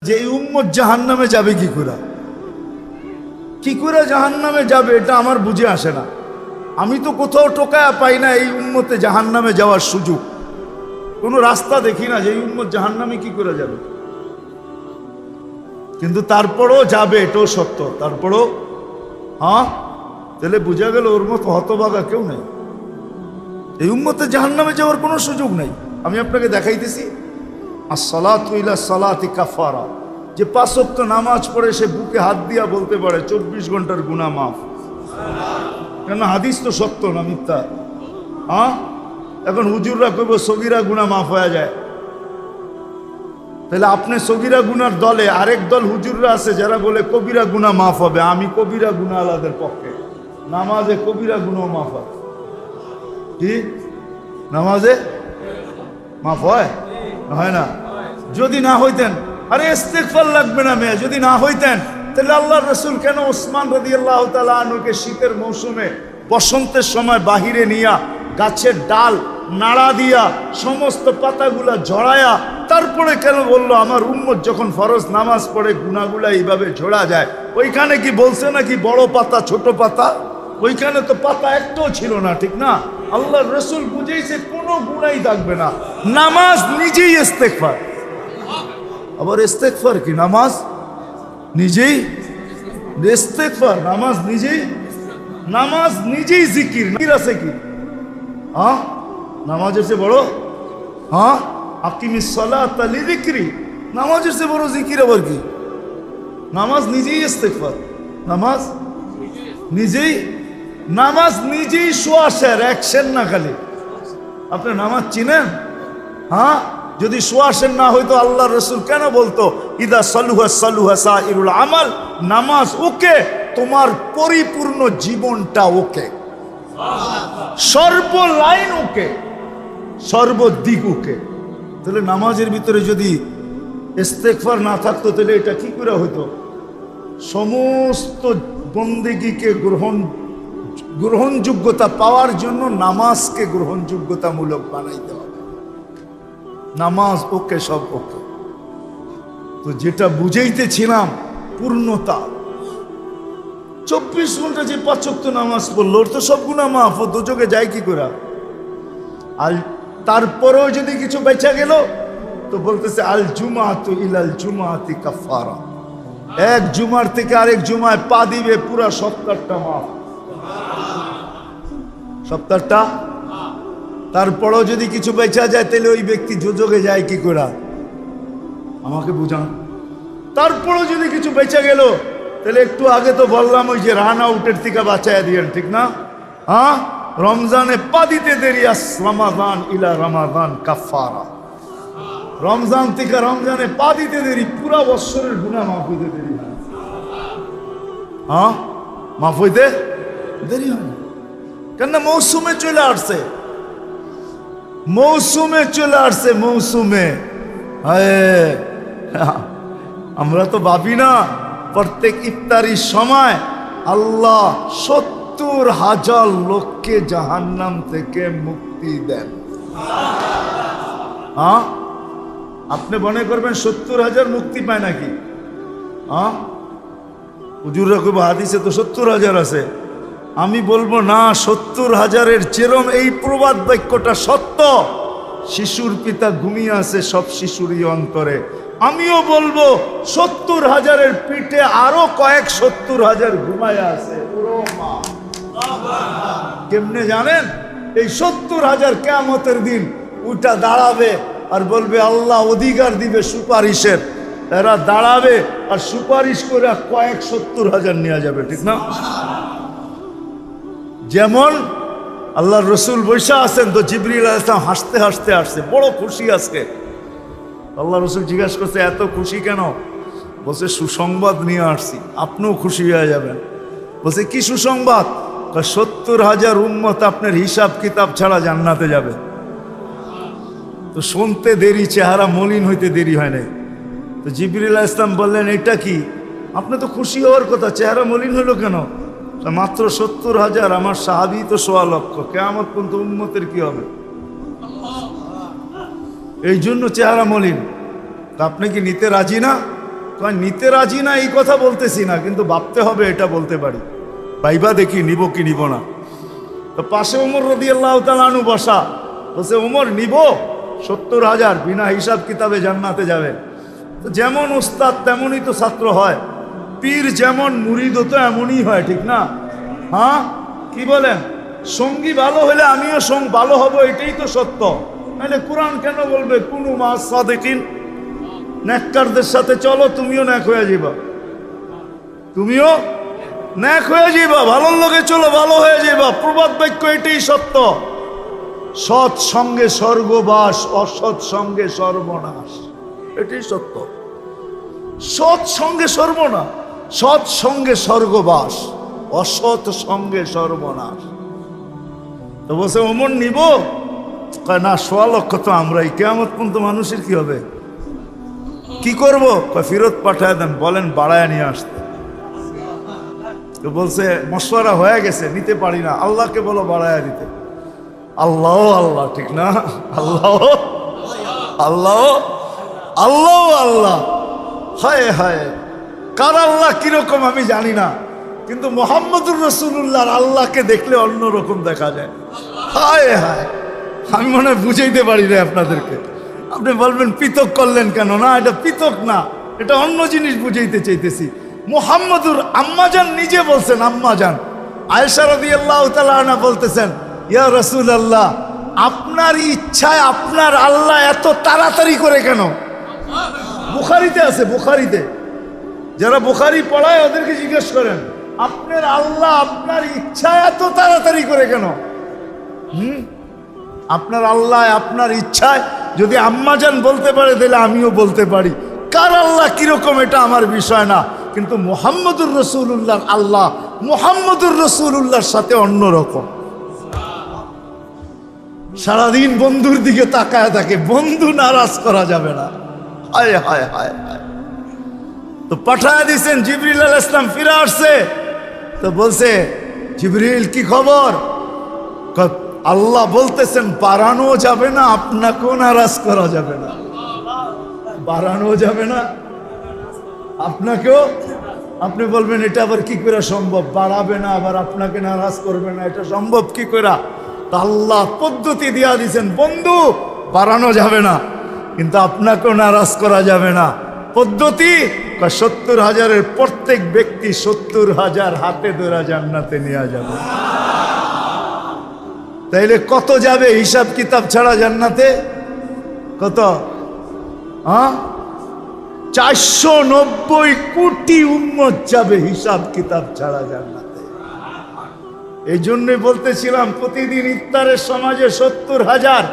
যে এই উম্মত জাহান্নামে যাবে কি করে জাহান্নামে যাবে এটা আমার বুঝে আসে না। আমি তো কোথাও টোকায়া পাই না এই উম্মতে জাহান্নামে যাওয়ার সুযোগ, কোনো রাস্তা দেখি না যে এই উম্মত জাহান্নামে কি করে যাবে। কিন্তু তারপরও যাবে, এটাও সত্য। তারপরও তাহলে বোঝা গেল ওর মতো হতভাগা কেউ নেই, এই উম্মতে জাহান্নামে যাওয়ার কোনো সুযোগ নেই। আমি আপনাকে দেখাইতেছি আসসালাতু ইলা সালাতি কাফারা, যে 5 ওয়াক্ত নামাজ পড়ে সে বুকে হাত দিয়া বলতে পারে 24 ঘন্টার গুনাহ মাফ। কেন হাদিস তো সত্য না মিথ্যা? এখন হুজুররা কইব সগীরা গুনাহ মাফ হয়ে যায়, তাহলে আপনি সগীরা গুনার দলে, আরেক দল হুজুররা আছে যারা বলে কবিরা গুনাহ মাফ হবে। আমি কবিরা গুনাহ আলাদের পক্ষে, নামাজে কবিরা গুনাহ মাফ হয়। কি নামাজে মাফ হয়? হয় না? যদি না হইতেন, আরে ইস্তেগফার লাগবে না মেয়ে, যদি না হইতেন তাহলে আল্লাহর রাসূল কেন ওসমান রাদিয়াল্লাহু তাআলা আনহুকে শীতের মৌসুমে বসন্তের সময় বাহিরে নিয়া গাছের ডাল নাড়া দিয়া সমস্ত পাতাগুলা ঝরায়া তারপরে কেন বললো আমার উম্মত যখন ফরজ নামাজ পড়ে গুনাহগুলা এইভাবে ঝরা যায়? ওইখানে কি বলছে নাকি বড় পাতা ছোট পাতা? ওইখানে তো পাতা একটাও ছিল না, ঠিক না? আল্লাহর রাসূল বুঝেইছে কোনো গুনাহই থাকবে না। নামাজ নিজেই ইস্তেগফার। আবার ইস্তেগফার কি? নামাজ নিজেই ইস্তেগফার, নামাজ নিজেই জিকির। আছে কি? নামাজের চেয়ে বড়? আকিমিস সালাতা লিযিকরি, নামাজের চেয়ে বড় জিকির আবার কি? নামাজ নিজেই ইস্তেগফার, নামাজ নিজেই শ্বাসের অ্যাকশন না খালি। আপনি নামাজ চিনেন? যদি শ্বাসের না হইতো আল্লাহর রাসূল কেন বলতো ইদা সালুহা সালুহা সাইরুল আমাল? নামাজ ওকে, তোমার পরিপূর্ণ জীবনটা ওকে, সর্ব লাইন ওকে, সর্বদিক ওকে। তাহলে নামাজের ভিতরে যদি ইস্তেগফার না থাকতো তাহলে এটা কি করে হইতো? সমস্ত বন্দেগীকে গ্রহণযোগ্যতা পাওয়ার জন্য নামাজকে গ্রহণযোগ্যতামূলক বানাইতে হবে। নামাজ ওকে, সব ওকে। তো যেটা বুঝাইতেছিলাম পূর্ণতা, 24 ঘন্টা যে 5 ওয়াক্ত নামাজ পড়লো ওর তো সব গুনাহ মাফ, ও দোজখে যায় কি করে? আর তারপরেও যদি কিছু বেঁচে গেল তো বলতেছে আল জুমাতু ইলাল জুমাতি কাফারা, এক জুমার থেকে আরেক জুমায় পা দিবে পুরা সপ্তাহটা মাফ, সপ্তাহটা। তারপরেও যদি কিছু বেঁচা যায় তাহলে ওই ব্যক্তি দোজখে যায় কি করে? আমাকে বুঝান। তারপরেও যদি কিছু বেঁচে গেল তাহলে একটু আগে তো বললাম ওই যে রান আউটের থেকে বাঁচাইয়া দিয়েন, ঠিক না? রমজানে পা দিতে দেরি, রমাদান ইলা রমাদান কাফারা, রমজান থেকে রমজানে পা দিতে দেরি, পুরা বৎসরের গুনাহ মাফ হইতে দেরি হয়। মাফ হইতে দেরি হয় কেন? মৌসুমে চলে আসছে, মৌসুমে। আমরা তো ভাবি না প্রত্যেক ইফতারির সময় আল্লাহ 70,000 লোককে জাহান্নাম থেকে মুক্তি দেন। আপনি মনে করবেন 70,000 মুক্তি পায় নাকি? হুজুররা কইব হাদিসে তো 70,000 আছে। আমি বলবো না, 70,000-এর যেরম এই প্রবাদ বাক্যটা সত্য, শিশুর পিতা ঘুমিয়ে আছে সব শিশুরই অন্তরে, আমিও বলবো 70,000-এর পিঠে আরো কয়েক 70,000 ঘুমায় আছে। কেমনে জানেন? এই 70,000 কিয়ামতের দিন উঠা দাঁড়াবে আর বলবে আল্লাহ অধিকার দিবে সুপারিশের, এরা দাঁড়াবে আর সুপারিশ করে কয়েক 70,000 নিয়ে যাবে, ঠিক না? যেমন আল্লাহর রাসূল বৈশা আছেন তো জিবরিল আলাইহিস সালাম হাসতে হাসতে আসছে, বড় খুশি আজকে। আল্লাহ রাসূল জিজ্ঞাসা করছে এত খুশি কেন? বলছে সুসংবাদ নিয়ে আসছি, আপনিও খুশি হয়ে যাবেন। বলছে কি সুসংবাদ? 70,000 উম্মত আপনার হিসাব কিতাব ছাড়া জান্নাতে যাবে। তো শুনতে দেরি, চেহারা মলিন হইতে দেরি হয় নাই। তো জিবরিল আলাইহিস সালাম বললেন এটা কি? আপনি তো খুশি হওয়ার কথা, চেহারা মলিন হলো কেন? মাত্র 70,000, আমার সাহাবী তো 1.25 লক্ষ, কিয়ামত পর্যন্ত উম্মতের কি হবে? এই জন্য চেহারা মলিন। তা আপনি কি নিতে রাজি না? নিতে রাজি না এই কথা বলতেছি না, কিন্তু ভাবতে হবে এটা বলতে পারি, ভাইবা দেখি নিব কি নিব না। তো পাশে ওমর রাদিয়াল্লাহু তাআলা আনহু বসা, বলছে ওমর নিব 70,000 বিনা হিসাব কিতাবে জান্নাতে যাবে। তো যেমন উস্তাদ তেমনই তো ছাত্র হয়, পীর যেমন মুরিদও তো এমনই হয়, ঠিক না? হ্যাঁ কি বলেন? সঙ্গী ভালো হলে আমিও ভালো হব, এটাই তো সত্য। নাহলে কোরআন কেন বলবে কুনু মা'আস সাদিকিন, নেককারদের সাথে চলো, তুমিও নেক হয়ে যাবা, তুমিও নেক হয়ে যাবা, ভালোর লোকে চলো ভালো হয়ে যাবা। প্রবাদ বাক্য এটাই সত্য। সৎ সঙ্গে স্বর্গবাস, অসৎ সঙ্গে সর্বনাশ, এটাই সত্য। সৎ সঙ্গে সর্বনাশ, সৎ সঙ্গে স্বর্গবাস, অসৎ সঙ্গে সর্বনাশ। তো বলছে ওমর নিব? কয় না, 1.25 লক্ষ তো আমরাই, কিয়ামত পর্যন্ত মানুষের কি হবে, কি করব? কয় ফেরত পাঠায় দেন, বলেন বাড়ায় নিয়ে আসতে। তো বলছে মশওয়ারা হয়ে গেছে, নিতে পারি না, আল্লাহকে বলো বাড়ায় দিতে। আল্লাহ আল্লাহ, ঠিক না? আল্লাহ আল্লাহ আল্লাহ আল্লাহ, হায় হায়, কার আল্লাহ কিরকম আমি জানি না, কিন্তু মুহাম্মদুর রাসূলুল্লাহর আল্লাহকে দেখলে অন্যরকম দেখা যায়। হায় হায়, আমি মনে হয় বুঝাইতে পারি না আপনাদেরকে। আপনি বলবেন পৃথক করলেন কেন? না, এটা পৃথক না, এটা অন্য জিনিস বুঝাইতে চাইতেছি। মুহাম্মদুর আম্মাজান নিজে বলছেন, আম্মাজান আয়েশা রাদিয়াল্লাহু তাআলা আনহা বলতেছেন, ইয়া রাসূলুল্লাহ, আপনার ইচ্ছায় আপনার আল্লাহ এত তাড়াতাড়ি করে কেন? বুখারীতে আছে, বুখারীতে, যারা বুখারী পড়ায় ওদেরকে জিজ্ঞেস করেন, আপনার আল্লাহ আপনার ইচ্ছায় এত তাড়াতাড়ি করে কেন? আপনার আল্লাহ আপনার ইচ্ছায় যদি আম্মাজান বলতে পারে, তাহলে আমিও বলতে পারি। কার আল্লাহ কিরকম এটা আমার বিষয় না, কিন্তু মুহাম্মদুর রাসূলুল্লাহর আল্লাহ মুহাম্মদুর রাসূলুল্লাহর সাথে অন্যরকম। সারাদিন বন্ধুর দিকে তাকায় থাকে, বন্ধু নারাজ করা যাবে না। হায় হায় হায় হায়। তো পাঠায় দিয়েছেন, জিবরিল আলাইহিস সালাম ফিরে আসছে। তো বলছে, জিবরিল কি খবর? আল্লাহ বলতেছেন বাড়ানো যাবে না, আপনাকেও নারাজ করা যাবে না, বাড়ানো যাবে না আপনাকেও। আপনি বলবেন এটা আবার কি করে সম্ভব? বাড়াবে না আবার আপনাকে নারাজ করবে না, এটা সম্ভব কি করে? আল্লাহ পদ্ধতি দিয়া দিয়েছেন, বন্ধু বাড়ানো যাবে না, কিন্তু আপনাকেও নারাজ করা যাবে না। পদ্ধতি 70,000-এর প্রত্যেক ব্যক্তি 70,000 হাতে ধরে জান্নাতে নিয়ে যাবে। তাইলে কত যাবে হিসাব কিতাব ছাড়া জান্নাতে? কত? 490 কোটি উম্মত যাবে হিসাব কিতাব ছাড়া জান্নাতে। এই জন্যই বলতেছিলাম, প্রতিদিন ইফতারের সমাজে 70,000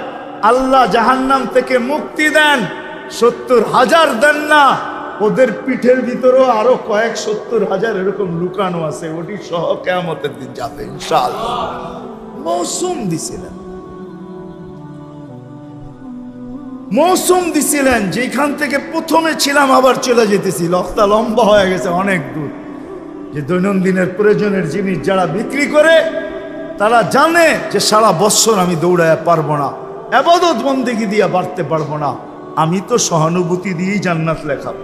আল্লাহ জাহান্নাম থেকে মুক্তি দেন। 70,000 দেন না, ওদের পিঠের ভিতরেও আরো কয়েক 70,000 এরকম লুকানো আছে, ওটি সহ কিয়ামতের দিন যাবে ইনশাআল্লাহ। মৌসুম দিছিলেন, মৌসুম দিছিলেন, যেখান থেকে প্রথমে ছিলাম আবার চলে যেতেছি। লক্তা লম্বা হয়ে গেছে অনেক দূর। যে দৈনন্দিনের প্রয়োজনের জিনিস যারা বিক্রি করে, তারা জানে যে সারা বছর আমি দৌড়ায় পারবো না, ইবাদত বন্দেগী দিয়ে বাড়তে পারবো না, আমি তো সহানুভূতি দিয়েই জান্নাত লেখাবো।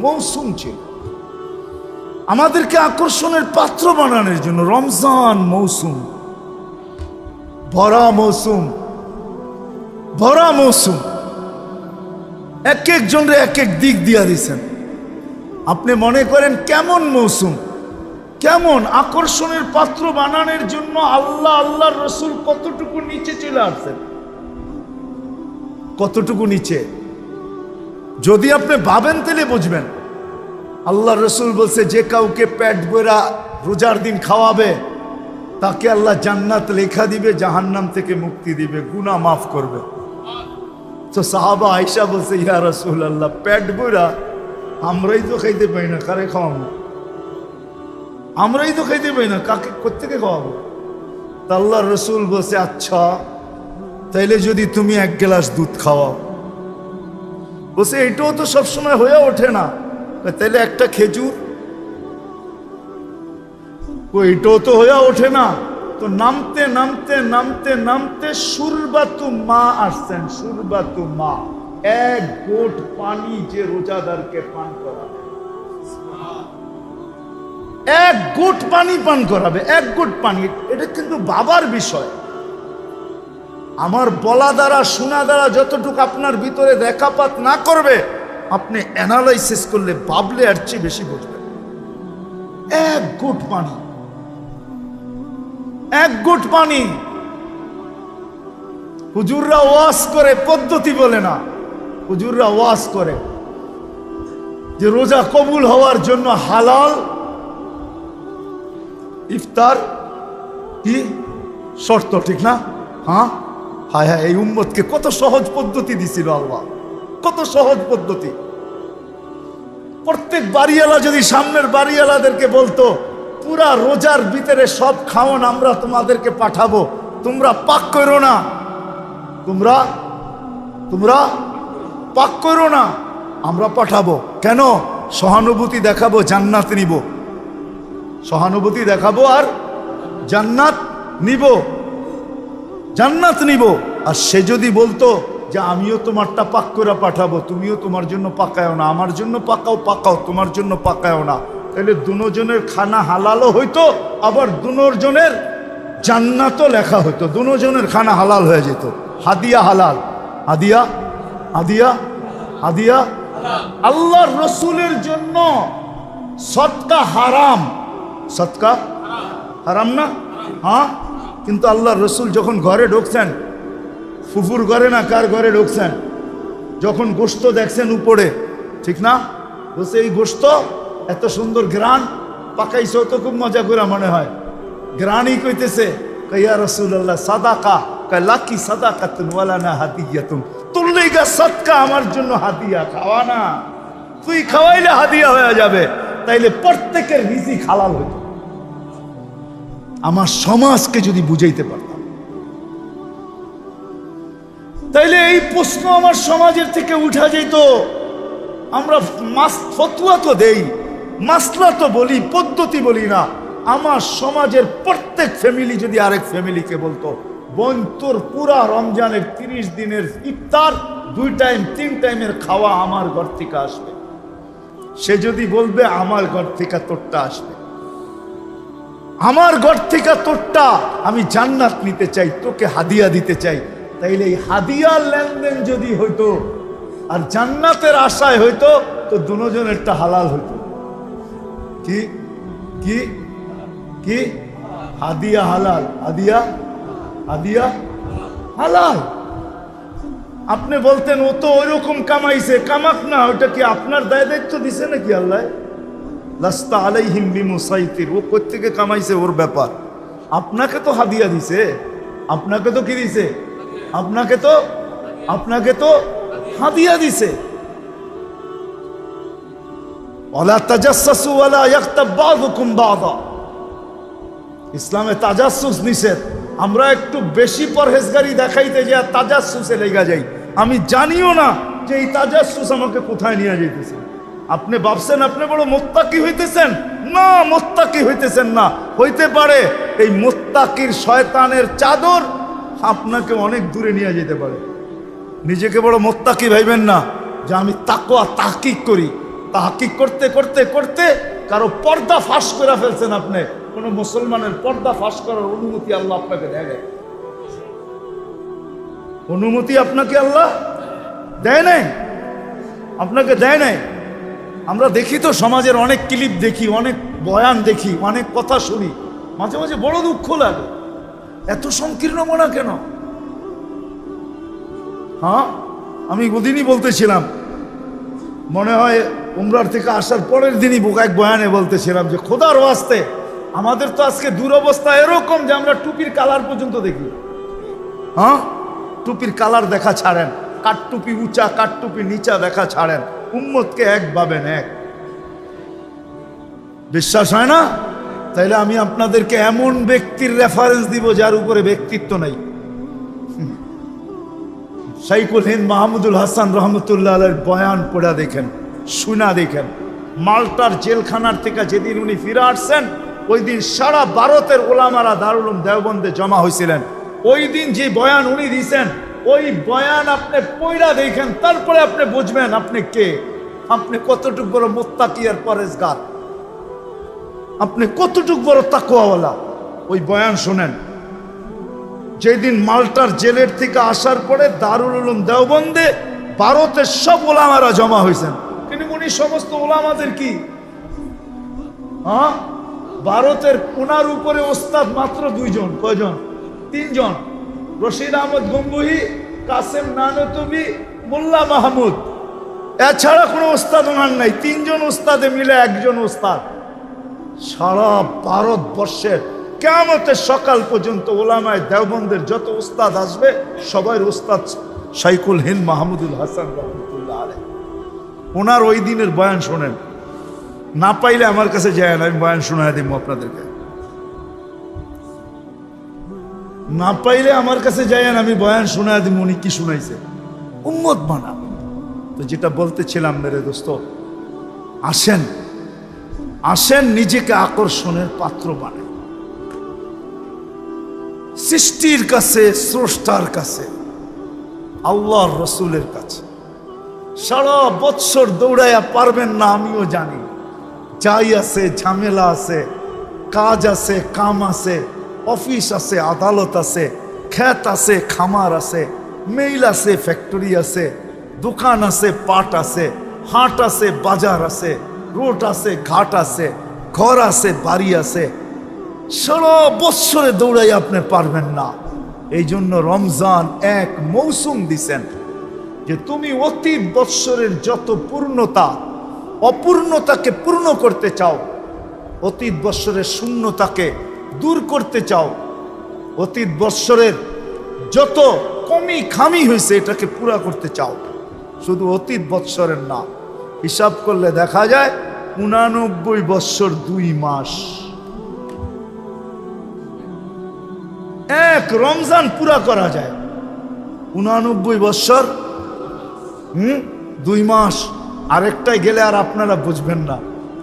মৌসুম ছিল আমাদেরকে আকর্ষণের পাত্র বানানোর জন্য। রমজান মৌসুম, ভরা মৌসুম, ভরা মৌসুম, এক একজনরে এক এক দিক দিয়া দিছেন। আপনি মনে করেন কেমন মৌসুম, কেমন আকর্ষণের পাত্র বানানোর জন্য আল্লাহ আল্লাহর রসুল কতটুকু নিচে চলে আসছেন, কতটুকু নিচে। যদি আপনি ভাবেন তাহলে বুঝবেন। আল্লাহ রসুল বলছে, যে কাউকে পেট ভরা রোজার দিন খাওয়াবে তাকে আল্লাহ জান্নাত লেখা দিবে, জাহান্নাম থেকে মুক্তি দিবে, গুনাহ মাফ করবে। তো সাহাবা আয়েশা বলছে, ইয়া রাসূলুল্লাহ, পেট ভরা আমরাই তো খাইতে পাই না, কারে খাওয়াবো? আমরাই তো খাইতে পাই না, কাকে কোত্থেকে খাওয়াবো? তা আল্লাহ রসুল বলছে, আচ্ছা তাইলে যদি তুমি 1 গ্লাস দুধ খাওয়াও। বলছে এটাও তো সবসময় হয়ে ওঠে না, তাইলে একটা খেজুর। এটাও তো হয়ে ওঠে না। তো নামতে নামতে নামতে নামতে সুরবাতু মা আসছেন, সুরবাতু মা। এক ঘোট পানি যে রোজাদারকে পান করাবে, এক ঘোট পানি পান করাবে, এক ঘোট পানি। এটা কিন্তু বাবার বিষয়। আমার বলা দ্বারা শোনা দ্বারা যতটুকু আপনার ভিতরে রেখাপাত না করবে, আপনি অ্যানালাইসিস করলে ভাবলে আর চেয়ে বেশি বুঝবেন। এক ঘোট পানি, এক ঘোট পানি। হুজুররা ওয়াজ করে, পদ্ধতি বলে না, হুজুররা ওয়াজ করে যে রোজা কবুল হওয়ার জন্য হালাল ইফতার কি শর্ত, ঠিক না? হ্যাঁ, হায় হায়, এই উম্মতকে কত সহজ পদ্ধতি দিছিল আল্লাহ, কত সহজ পদ্ধতি। প্রত্যেক বাড়িওয়ালা যদি সামনের বাড়িওয়ালাদেরকে বলতো পুরা রোজার ভিতরে সব খাওয়ান আমরা তোমাদেরকে পাঠাবো, তোমরা পাক করো না, তোমরা পাক করো না, আমরা পাঠাবো। কেন? সহানুভূতি দেখাবো, জান্নাত নিব। সহানুভূতি দেখাবো আর জান্নাত নিব, জান্নাত নিব। আর সে যদি বলতো যে আমিও তোমারটা পাক করে পাঠাবো, তুমিও তোমার জন্য পাকায়ও না, আমার জন্য পাকাও, পাকাও তোমার জন্য পাকায়ও না, তাহলে দুজনের খানা হালালও হইতো, আবার দুজনের জান্নাতও লেখা হইতো, দুজনের খানা হালাল হয়ে যেত। হাদিয়া হালাল, হাদিয়া হাদিয়া হাদিয়া। আল্লাহর রসুলের জন্য সদকা হারাম, সদকা হারাম না? হ্যাঁ, কিন্তু আল্লাহর রসুল যখন ঘরে ঢুকছেন, ফুফুর ঘরে না কার ঘরে ঢুকছেন, যখন গোশত দেখছেন উপরে, ঠিক না? বলছে এই গোশত এত সুন্দর ঘ্রাণ, পাকাইছো তো খুব মজা করে মনে হয়, ঘ্রাণই কইতেছে। ইয়া রাসূলুল্লাহ সাদাকা, কয় লাকি সাদাকাতুন ওয়ালানা হাদিয়াতুন, তোর লাইগা সাদকা, আমার জন্য হাদিয়া, খাওয়া না, তুই খাওয়াইলে হাদিয়া হয়ে যাবে, তাইলে প্রত্যেকের রিজিক হালাল হইতো। আমার সমাজকে যদি বুঝাইতে পারতাম, তাইলে এই প্রশ্ন আমার সমাজের থেকে উঠা যেত। আমরা ফতুয়া তো দেই, মাসলা তো বলি, পদ্ধতি বলি না। আমার সমাজের প্রত্যেক ফ্যামিলি যদি আরেক ফ্যামিলিকে বলতো, বোন তোর পুরা রমজানের 30 দিনের ইফতার 2 টাইম 3 টাইমের খাওয়া আমার ঘর থেকে আসবে, সে যদি বলবে আমার ঘর থেকে তোরটা আসবে, আমার ঘর থেকে তোরটা, আমি জান্নাত নিতে চাই, তোকে হাদিয়া দিতে চাই, তাইলে এই হাদিয়ার লেনদেন যদি হইতো আর জান্নাতের আশায় হইতো, তো দুজনেরটা হালাল হইতো। কি কি কি? হাদিয়া হালাল, হাদিয়া হাদিয়া হালাল। আপনি বলতেন ও তো ওইরকম কামাইছে, কামাক না, ওটা কি আপনার দায় দায়িত্ব দিছে নাকি আল্লাহ? লাস্তা আলাইহিম বিমুসাইতির, ও কোত্থেকে কামাইছে ওর ব্যাপার। আপনাকে তো হাদিয়া দিছে, আপনাকে তো কি দিছে? আপনাকে তো হাদিয়া দিছে। ওয়ালা তাজাসসু ওয়ালা ইয়াগতাব বাযুকুম বাযা, ইসলামে তাজাসসুস নিষেধ। আমরা একটু বেশি পরহেজগারি দেখাইতে যে তাজাসসুসে লেগে যাই, আমি জানিও না যে এই তাজাসসুস আমাকে কোথায় নিয়ে যাইতেছে। আপনি ভাবছেন আপনি বড় মুত্তাকি হইতেছেন, না, মুত্তাকি হইতেছেন না। হইতে পারে এই মুত্তাকির শয়তানের চাদর আপনাকে অনেক দূরে নিয়ে যেতে পারে। নিজেকে বড় মুত্তাকি ভাইবেন না যে আমি তাকওয়া তাহকিক করি। তাহকিক করতে করতে করতে কারো পর্দা ফাঁস করে ফেলছেন। আপনি কোন মুসলমানের পর্দা ফাঁস করার অনুমতি আল্লাহ আপনাকে দেয়, অনুমতি আপনাকে আল্লাহ দেয় নাই, আপনাকে দেয় নাই। আমরা দেখি তো সমাজের অনেক ক্লিপ দেখি, অনেক বয়ান দেখি, অনেক কথা শুনি, মাঝে মাঝে বড় দুঃখ লাগে। এত সংকীর্ণ মনা কেন? হ্যাঁ, আমি ওদিনই বলতেছিলাম, মনে হয় উমরার থেকে আসার পরের দিনই এক বয়ানে বলতেছিলাম যে খোদার ওয়াস্তে আমাদের তো আজকে দুরবস্থা এরকম যে আমরা টুপির কালার পর্যন্ত দেখি। হ্যাঁ, টুপির কালার দেখা ছাড়েন, কাঠটুপি উঁচা কাঠটুপি নিচা দেখা ছাড়েন, উম্মতকে এক ভাবেন এক। বিশ্বাস হয় না? তাইলে আমি আপনাদেরকে এমন ব্যক্তির রেফারেন্স দিব যার উপরে ব্যক্তিত্ব নাই। শাইখুল হিন্দ মাহমুদুল হাসান রহমতুল্লাহ আলাইহির বয়ান পড়া দেখেন, শুনা দেখেন। মাল্টার জেলখানার থেকে যেদিন উনি ফিরে আসছেন, ওই দিন সারা ভারতের ওলামারা দারুল উলুম দেওবন্দে জমা হয়েছিলেন। ওই দিন যে বয়ান উনি দিয়েছেন, ওই বয়ান আপনি পয়লা দেখেন, তারপরে আপনি বুঝবেন আপনি কে, আপনি কতটুকু বড় মুত্তাকি আর পরেজগার, আপনি কতটুকু বড় তাকওয়াওয়ালা। ওই বয়ান শোনেন। যেদিন মাল্টার জেলের থেকে আসার পরে দারুল উলুম দেওবন্দে ভারতের সব ওলামারা জমা হয়েছেন, কিন্তু উনি সমস্ত ওলামাদের কি ভারতের ওনার উপরে ওস্তাদ মাত্র দুইজন। কয়জন? তিনজন। রশিদ আহমদ গঙ্গুহি, কাসেম নানতুবি, মোল্লা মাহমুদ। এছাড়া কোনো ওস্তাদ ওনার নাই। তিনজন ওস্তাদে মিলে একজন ওস্তাদ। সারা ভারতবর্ষের কিয়ামতের সকাল পর্যন্ত ওলামায়ে দেওবন্দের যত ওস্তাদ আসবে সবাই ওস্তাদ শাইখুল হিন্দ মাহমুদুল হাসান রহমতুল্লাহ আলাইহি। ওনার ওই দিনের বয়ান শোনেন। না পাইলে আমার কাছে যায় না, আমি বয়ান শোনায় দিব আপনাদেরকে। না পাইলে আমার কাছে যায় না, আমি বয়ান শোনায় দিব উনি কি শুনাইছে। উম্মত বানা। তো যেটা বলতেছিলাম মেরে দোস্ত, আসেন আসেন নিজেকে আকর্ষণের পাত্র বানাই, সৃষ্টির কাছে, স্রষ্টার কাছে, আল্লাহর রসুলের কাছে। সারা বৎসর দৌড়াইয়া পারবেন না, আমিও জানি। যাই আছে, ঝামেলা আছে, কাজ আছে, কাম আছে, অফিস আছে, আদালত আছে, ক্ষেত আছে, খামার আছে, মেইল আছে, ফ্যাক্টরি আছে, দোকান আছে, পাট আছে, হাট আছে, বাজার আছে, রোড আছে, ঘাট আছে, ঘর আছে, বাড়ি আছে। সারা বৎসরে দৌড়াই আপনি পারবেন না। এই জন্য রমজান এক মৌসুম দিছেন যে তুমি অতীত বৎসরের যত পূর্ণতা, অপূর্ণতাকে পূর্ণ করতে চাও, অতীত বৎসরের শূন্যতাকে দূর করতে চাও, অতীত বৎসরের যত কমি খামি হয়েছে এটাকে পুরা করতে চাও, শুধু অতীত বৎসরের না। হিসাব করলে দেখা যায় 89 বৎসর 2 মাস। এক রমজান পুরা করা যায় 89 বৎসর 2 মাস। আরেকটাই গেলে আর আপনারা বুঝবেন না,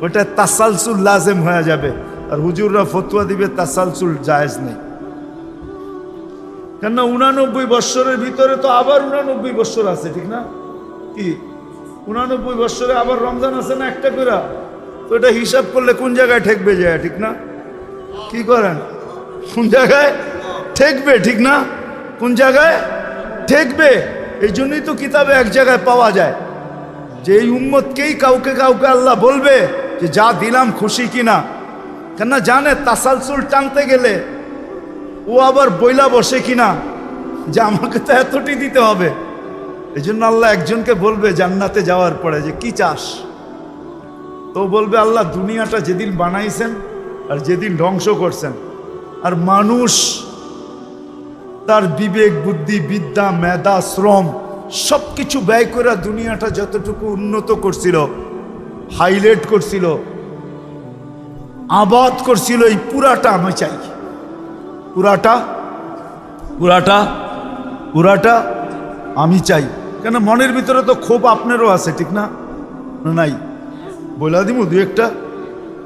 ওটা তাসালসুল লাজেম হয়ে যাবে। আর হুজুররা ফতোয়া দিবে তাসালসুল জায়েজ নেই। কেননা 89 বৎসরের ভিতরে তো আবার 89 বৎসর আছে, ঠিক না? কি 89 বৎসরে আবার রমজান আছে না একটা করে? তো এটা হিসাব করলে কোন জায়গায় ঠেকবে যায়, ঠিক না? কি করেন? কোন জায়গায় ঠেকবে, ঠিক না? কোন জায়গায় ঠেকবে? এই জন্যই তো কিতাবে এক জায়গায় পাওয়া যায় যে এই উম্মতকেই কাউকে কাউকে আল্লাহ বলবে যে যা দিলাম খুশি কিনা। কেন জানে তাসালসুল টানতে গেলে ও আবার বইলা বসে কিনা যে আমাকে তো এতটি দিতে হবে। এই জন্য আল্লাহ একজনকে বলবে জান্নাতে যাওয়ার পরে যে কি চাস, তো বলবে আল্লাহ দুনিয়াটা যেদিন বানাইছেন আর যেদিন ধ্বংস করছেন, আর মানুষ তার বিবেক, বুদ্ধি, বিদ্যা, মেধা, শ্রম সব কিছু ব্যয় করে দুনিয়াটা যতটুকু উন্নত করছিল, হাইলাইট করছিল, আবাদ করছিল, এই পুরাটা আমি চাই। পুরাটা পুরাটা পুরাটা আমি চাই। কেন মনের ভিতরে তো ক্ষোভ আপনারও আছে, ঠিক না? নাই বলা দিব দু একটা।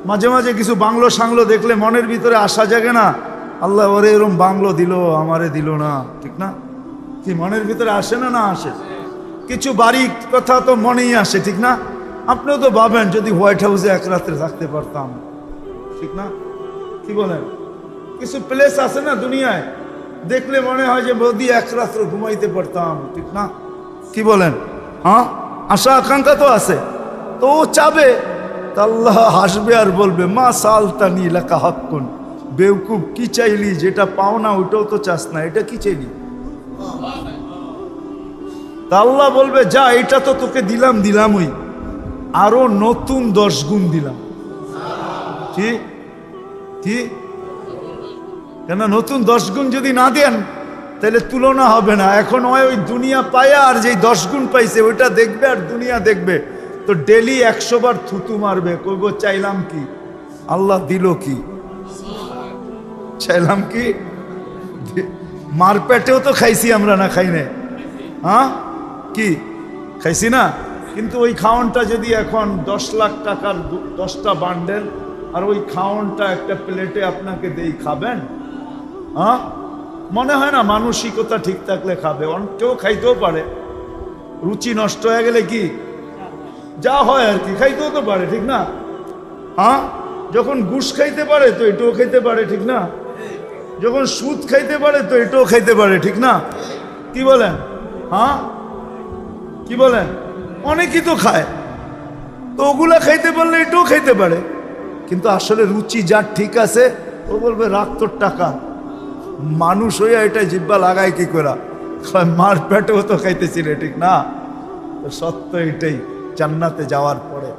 মাঝে মাঝে কিছু বাংলো সাংলো দেখলে মনের ভিতরে আসা জাগে না, আল্লাহ ওরে এরম বাংলো দিল, আমারে দিল না, ঠিক না? কি মনের ভিতরে আসে না? না আসে? কিছু বাড়ি কথা তো মনেই আসে, ঠিক না? আপনিও তো ভাবেন যদি হোয়াইট হাউসে এক রাত্রে থাকতে পারতাম, ঠিক না? কি বলেন? কিছু প্লেস আছে না দুনিয়ায় দেখলে মনে হয় যে মোদি এক রাত্র ঘুমাইতে পারতাম, ঠিক না? কি বলেন? হ্যাঁ, আশা আকাঙ্ক্ষা তো আছে। তো ও চাবে, তা আল্লাহ হাসবে আর বলবে মা সালতানি লাকা হাক্কুন, বেওকুব কি চাইলি? যেটা পাও না ওটাও তো চাস না, এটা কি চাইলি? তা আল্লাহ বলবে যা, এটা তো তোকে দিলামই, আরো নতুন 10 গুণ দিলাম। কি কি? কেন নতুন 10 গুণ যদি না দেন তাহলে তুলনা হবে না। এখন ওই দুনিয়া পায় আর যেই 10 গুণ পাইছে ওইটা দেখবে আর দুনিয়া দেখবে, তো ডেলি 100 বার থুতু মারবে, কইব চাইলাম কি, আল্লাহ দিল কি? চাইলাম কি? মার পেটেও তো খাইছি আমরা, না খাই না? হ্যাঁ, কি খাইছি না? কিন্তু ওই খাওয়ানটা যদি এখন 10 লাখ টাকার 10টা বান্ডেল আর ওই খাওয়ানটা একটা প্লেটে আপনাকে দেই, খাবেন? হ্যাঁ, মনে হয় না মানসিকতা ঠিক থাকলে খাবে, কেউ খাইতেও পারে, রুচি নষ্ট হয়ে গেলে কি যা হয় আর কি, খাইতেও তো পারে, ঠিক না? হ্যাঁ, যখন ঘুষ খাইতে পারে তো এটাও খাইতে পারে, ঠিক না? যখন সুদ খাইতে পারে তো এটাও খাইতে পারে, ঠিক না? কি বলেন? হ্যাঁ, কি বলেন? অনেকেই তো খায়, তো ওগুলা খাইতে পারলে এটাও খাইতে পারে। কিন্তু আসলে রুচি যার ঠিক আছে ও বলবে রাখ তোর টাকা। মানুষ হইয়া এটা জিব্বা লাগায় কি করা, মার পেটেও তো খাইতেছিলে, ঠিক না? তো সত্য এটাই, জান্নাতে যাওয়ার পরে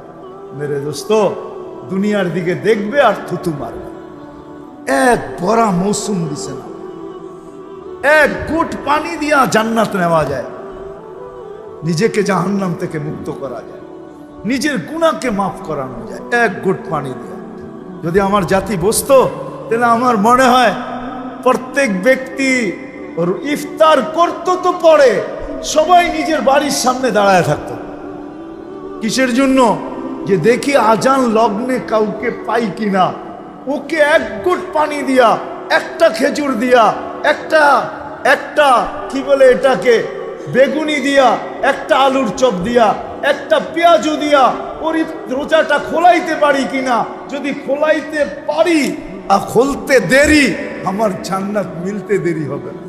মেরে দোস্ত দুনিয়ার দিকে দেখবে আর থুতু মারবে। এক বড়া মৌসুম দিছে না, এক গুট পানি দিয়া জান্নাত নেওয়া যায়, নিজেকে জাহান্নাম থেকে মুক্ত করা যায়, নিজের গুনাহকে মাফ করানো যায় এক গুট পানি দিয়া। যদি আমার জাতি বুঝতো তাহলে আমার মনে হয় প্রত্যেক ব্যক্তি ইফতার করতো তো পরে সবাই নিজের বাড়ির সামনে দাঁড়ায় থাকতো। কিসের জন্য? যে দেখি আজান লগ্নে কাউকে পাই কিনা, ওকে এক গুট পানি দিয়া, একটা খেজুর দিয়া, একটা কি বলে এটাকে বেগুনি দিয়া, একটা আলুর চপ দিয়া, একটা পেঁয়াজু দিয়া ওর রোজাটা খোলাইতে পারি কিনা। যদি খোলাইতে পারি আর খুলতে দেরি, আমার জান্নাত মিলতে দেরি হবে না।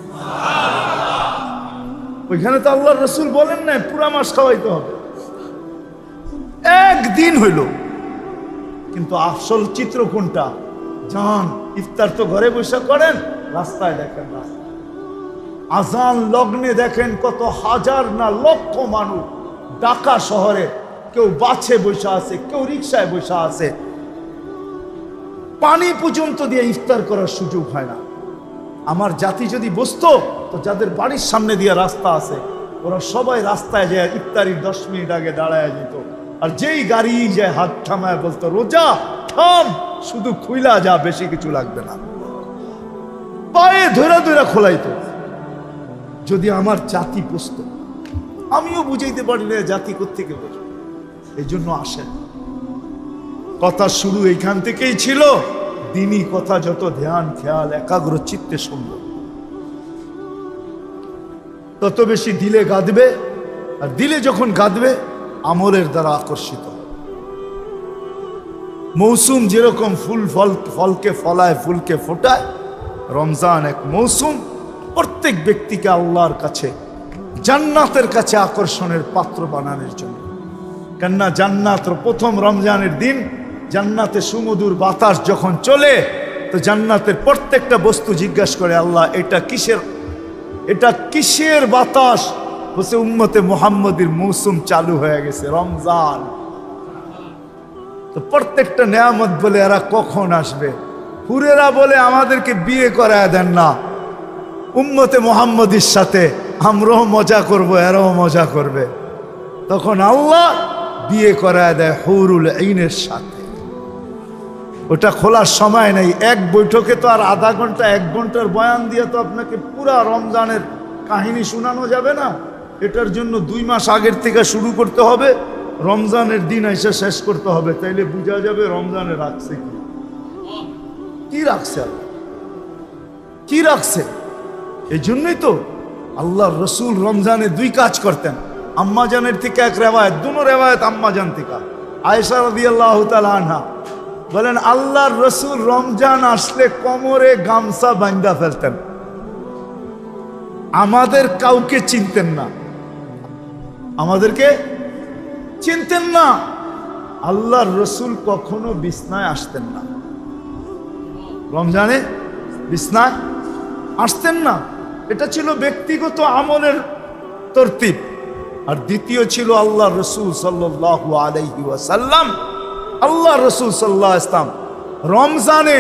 ওইখানে তো আল্লাহর রাসূল বলেন না পুরা মাস খাওয়াইতে হবে, একদিন হইল। কিন্তু আসল চিত্র কোনটা? জান ইফতার তো ঘরে বসে করেন, রাস্তায় দেখেন, আজান লগ্নে দেখেন কত হাজার না লক্ষ মানুষ ঢাকা শহরে, কেউ বাসে বসে আছে, কেউ রিক্সায় বসে আছে, পানি পর্যন্ত দিয়ে ইফতার করার সুযোগ হয় না। আমার জাতি যদি বুঝতো তো যাদের বাড়ির সামনে দিয়ে রাস্তা আছে ওরা সবাই রাস্তায় যায় ইফতারির 10 মিনিট আগে দাঁড়ায় যেত, আর যেই গাড়ি যায় হাত থামায় বলতো রোজা থাম, শুধু খুইলা যা, বেশি কিছু লাগবে না, পায়ে ধরে ধরে খোলাইতো। যদি আমার জাতি বুঝতো, আমিও বুঝাইতে পারি না জাতি কোত্থেকে বুঝবে। এই জন্য আসেন, কথা শুরু এইখান থেকেই ছিল, দিনই কথা যত ধ্যান খেয়াল একাগ্র চিত্তে শুনবে তত বেশি দিলে গাঁদবে, আর দিলে যখন গাঁদবে আমলের দ্বারা আকর্ষিত। মৌসুম যেরকম ফলকে ফলায়, ফুলকে ফোটায়, রমজান এক মৌসুম প্রত্যেক ব্যক্তিকে আল্লাহর কাছে, জান্নাতের কাছে আকর্ষণের পাত্র বানানোর জন্য। কেননা জান্নাত প্রথম রমজানের দিন জান্নাতে সুমধুর বাতাস যখন চলে, তো জান্নাতের প্রত্যেকটা বস্তু জিজ্ঞাসা করে আল্লাহ এটা কিসের বাতাস? বলছে উম্মতে মুহাম্মদীর মৌসুম চালু হয়ে গেছে, রমজান। তো প্রত্যেকটা নেয়ামত বলে এরা কখন আসবে? হুরেরা বলে আমাদেরকে বিয়ে করায় দেন না, উম্মতে মুহাম্মদীর সাথে আমরাও মজা করব, এরাও মজা করবে। তখন আল্লাহ বিয়ে করায় দেয় হুরুল আইনের সাথে। ওটা খোলার সময় নেই, এক বৈঠকে তো আর আধা ঘন্টা 1 ঘন্টার বয়ান দিয়ে তো আপনাকে পুরা রমজানের কাহিনী শোনানো যাবে না। এটার জন্য 2 মাস আগের থেকে শুরু করতে হবে, রমজানের দিন এসে শেষ করতে হবে, তাইলে বোঝা যাবে রমজানে রাখছে কি রাখছে, কি রাখছে। এই জন্যই তো আল্লাহর রসুল রমজানে 2 কাজ করতেন। আম্মাজানের থেকে এক রেওয়ায়ত, দুনো রেওয়ায়ত আম্মাজান থেকে, আয়েশা রাদিয়াল্লাহু তাআলা আনহা বলেন আল্লাহর রসুল রমজান আসলে কোমরে গামছা বাঁধা ফেলতেন, আমাদের কাউকে চিনতেন না, আমাদেরকে চিনতেন না। আল্লাহর রসুল কখনো বিছনায় আসতেন না, রমজানে বিছনায় আসতেন না। এটা ছিল ব্যক্তিগত আমলের তরতিব। আর দ্বিতীয় ছিল আল্লাহ রসুল সাল্লাল্লাহু আলাইহি ওয়াসাল্লাম, আল্লাহ রসুল সাল্লাল্লাহু আলাইহি ওয়াসাল্লাম রমজানে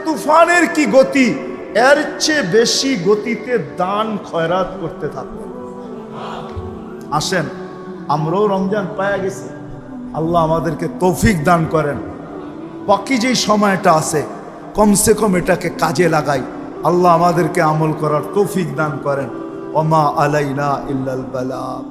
তুফানের কি গতি, এর চেয়ে বেশি গতিতে দান খয়রাত করতে থাকতেন। আসেন আমরাও রমজান পায়া গেছি, আল্লাহ আমাদেরকে তৌফিক দান করেন। বাকি যেই সময়টা আছে কমসে কম এটাকে কাজে লাগাই, আল্লাহ আমাদেরকে আমল করার তৌফিক দান করেন। ওমা আলাইনা ইল্লাল বালাগ।